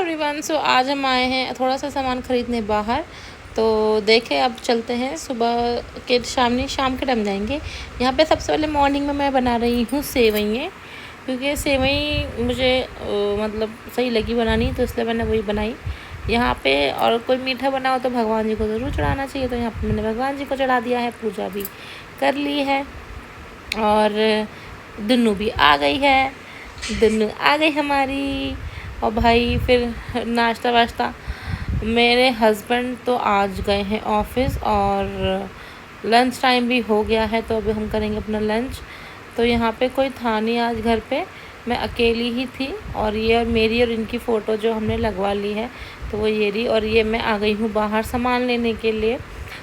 Everyone. सो आज हम आए हैं थोड़ा सा सामान ख़रीदने बाहर। तो देखें अब चलते हैं, सुबह के शाम के टाइम जाएंगे। यहाँ पे सबसे पहले मॉर्निंग में मैं बना रही हूँ सेवइयाँ, क्योंकि सेवई मुझे मतलब सही लगी बनानी, तो इसलिए मैंने वही बनाई यहाँ पे। और कोई मीठा बनाओ तो भगवान जी को ज़रूर चढ़ाना चाहिए, तो यहाँ पे मैंने भगवान जी को चढ़ा दिया है, पूजा भी कर ली है। और दुन्नू भी आ गई है, दुन्नू आ गई हमारी। और भाई फिर नाश्ता वाश्ता, मेरे हस्बैंड तो आज गए हैं ऑफिस और लंच टाइम भी हो गया है, तो अभी हम करेंगे अपना लंच। तो यहाँ पे कोई था नहीं आज घर पे, मैं अकेली ही थी। और ये और मेरी और इनकी फ़ोटो जो हमने लगवा ली है, तो वो ये रही। और ये मैं आ गई हूँ बाहर सामान लेने के लिए।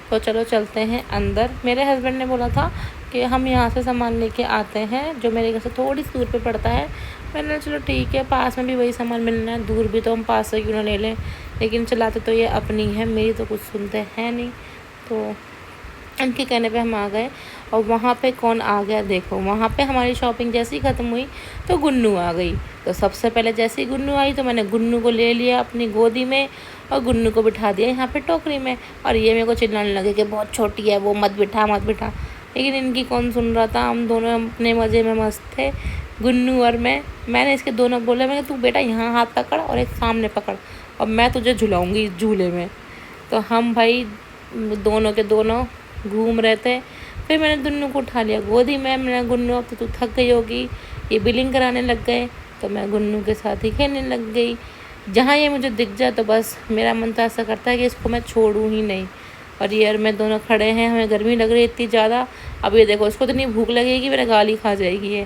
तो चलो चलते हैं अंदर। मेरे हस्बैंड ने बोला था कि हम यहाँ से सामान लेके आते हैं, जो मेरे घर से थोड़ी सी दूर पे पड़ता है। मैंने चलो ठीक है, पास में भी वही सामान मिलना है, दूर भी तो हम पास से क्यों ना ले लें। लेकिन चलाते तो ये अपनी है, मेरी तो कुछ सुनते हैं नहीं। तो उनके कहने पे हम आ गए। और वहाँ पे कौन आ गया देखो, वहाँ पे हमारी शॉपिंग जैसी ही ख़त्म हुई तो गुन्नू आ गई। तो सबसे पहले जैसे ही गुन्नू आई तो मैंने गुन्नू को ले लिया अपनी गोदी में और गुन्नू को बिठा दिया यहाँ पे टोकरी में। और ये मेरे को चिल्लाने लगे कि बहुत छोटी है वो, मत बिठा मत बिठा। लेकिन इनकी कौन सुन रहा था, हम दोनों अपने मज़े में मस्त थे, गुन्नू और मैं। मैंने इसके दोनों बोले, मैंने तू बेटा यहाँ हाथ पकड़ और एक सामने पकड़, और मैं तुझे झुलाऊँगी झूले में। तो हम भाई दोनों के दोनों घूम रहे थे। फिर मैंने दुन्नू को उठा लिया गोदी में। मैंने गुन्नू अब तो तू थक गई होगी, ये बिलिंग कराने लग गए, तो मैं गुन्नू के साथ ही खेलने लग गई। जहाँ ये मुझे दिख जाए तो बस मेरा मन तो ऐसा करता है कि इसको मैं छोड़ूँ ही नहीं। और ये और मैं दोनों खड़े हैं, हमें गर्मी लग रही है इतनी ज़्यादा। अब ये देखो, इसको इतनी भूख लगेगी मेरा गाली खा जाएगी ये।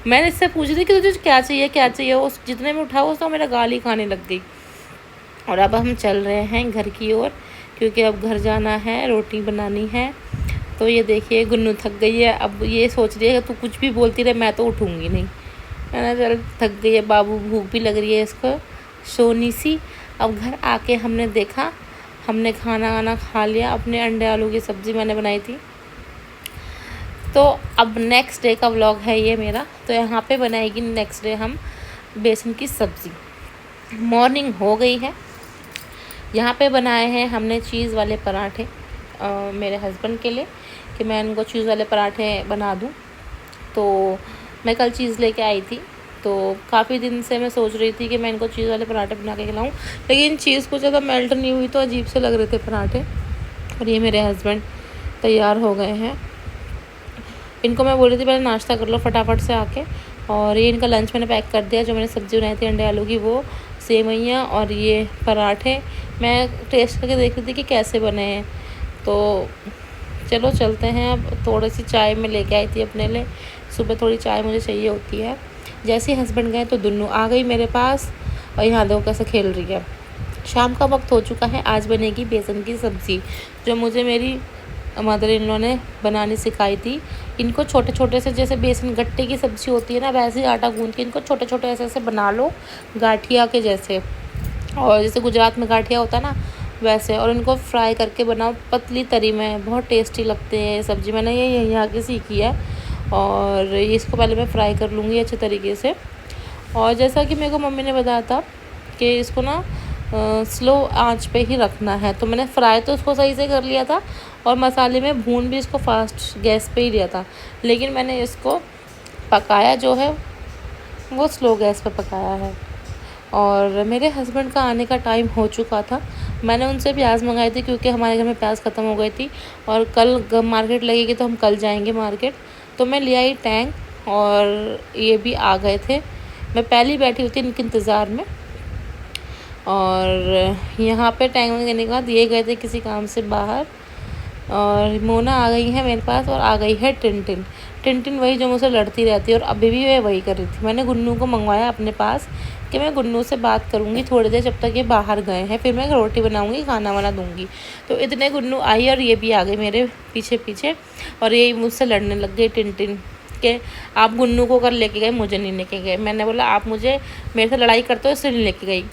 मैंने इससे पूछी थी कि तुझे क्या चाहिए क्या चाहिए, उस जितने में उठाओ उसको मेरा गाली खाने लग गई। और अब हम चल रहे हैं घर की ओर, क्योंकि अब घर जाना है, रोटी बनानी है। तो ये देखिए गुन्नू थक गई है, अब ये सोच रही है कि तू कुछ भी बोलती रहे, मैं तो उठूँगी नहीं। मैंने चल थक गई है बाबू, भूख भी लग रही है इसको सोनी सी। अब घर आके हमने देखा, हमने खाना वाना खा लिया। अपने अंडे आलू की सब्ज़ी मैंने बनाई थी। तो अब नेक्स्ट डे का व्लॉग है ये मेरा। तो यहाँ पे बनाएगी नेक्स्ट डे हम बेसन की सब्ज़ी। मॉर्निंग हो गई है। यहाँ पे बनाए हैं हमने चीज़ वाले पराठे मेरे हस्बैंड के लिए, कि मैं उनको चीज़ वाले पराठे बना दूँ। तो मैं कल चीज़ लेके आई थी, तो काफ़ी दिन से मैं सोच रही थी कि मैं इनको चीज़ वाले पराठे बना के खिलाऊँ, लेकिन चीज़ कुछ ज़्यादा मेल्ट नहीं हुई, तो अजीब से लग रहे थे पराठे। और ये मेरे हस्बैंड तैयार हो गए हैं। इनको मैं बोल रही थी पहले नाश्ता कर लो फटाफट से आके। और ये इनका लंच मैंने पैक कर दिया। जो मैंने सब्ज़ी बनाई थी अंडे आलू की, वो सेवइयाँ और ये पराठे मैं टेस्ट करके देख रही थी कि कैसे बने हैं। तो चलो चलते हैं। अब थोड़ी सी चाय मैं लेके आई थी अपने लिए, सुबह थोड़ी चाय मुझे चाहिए होती है। जैसे ही हस्बैंड गए तो दुन्नू आ गई मेरे पास, और यहाँ देखो कैसे खेल रही है। शाम का वक्त हो चुका है। आज बनेगी बेसन की सब्ज़ी, जो मुझे मेरी मदर इन लॉ ने बनानी सिखाई थी। इनको छोटे छोटे से, जैसे बेसन गट्टे की सब्ज़ी होती है ना, वैसे ही आटा गूंद के इनको छोटे छोटे ऐसे ऐसे बना लो, गाठिया के जैसे। और जैसे गुजरात में गाठिया होता है ना, वैसे। और इनको फ्राई करके बनाओ पतली तरी में, बहुत टेस्टी लगते हैं सब्ज़ी। मैंने ये यहाँ की सीखी है। और इसको पहले मैं फ्राई कर लूँगी अच्छे तरीके से। और जैसा कि मेरे को मम्मी ने बताया था कि इसको ना स्लो आंच पे ही रखना है, तो मैंने फ्राई तो उसको सही से कर लिया था, और मसाले में भून भी इसको फास्ट गैस पे ही लिया था। लेकिन मैंने इसको पकाया जो है वो स्लो गैस पे पकाया है। और मेरे हस्बैंड का आने का टाइम हो चुका था। मैंने उनसे प्याज मंगाई थी, क्योंकि हमारे घर में प्याज ख़त्म हो गई थी, और कल मार्केट लगेगी तो हम कल जाएंगे मार्केट। तो मैं ले आई टैंक, और ये भी आ गए थे। मैं पहले ही बैठी हुई थी इनके इंतज़ार में। और यहाँ पे टैंक में देने के बाद ये गए थे किसी काम से बाहर। और मोना आ गई है मेरे पास, और आ गई है टिनटिन। टिनटिन वही जो मुझसे लड़ती रहती है, और अभी भी मैं वही कर रही थी। मैंने गुन्नू को मंगवाया अपने पास कि मैं गुन्नू से बात करूँगी थोड़ी देर, जब तक ये बाहर गए हैं, फिर मैं रोटी बनाऊँगी, खाना वाना दूँगी। तो इतने गुन्नू आई और ये भी आ गई मेरे पीछे पीछे। और ये मुझसे लड़ने लग गई टिनटिन कि आप गुन्नू को कर लेके गए, मुझे नहीं लेके गए। मैंने बोला आप मुझे मेरे से लड़ाई करते हो इसलिए नहीं लेके गई।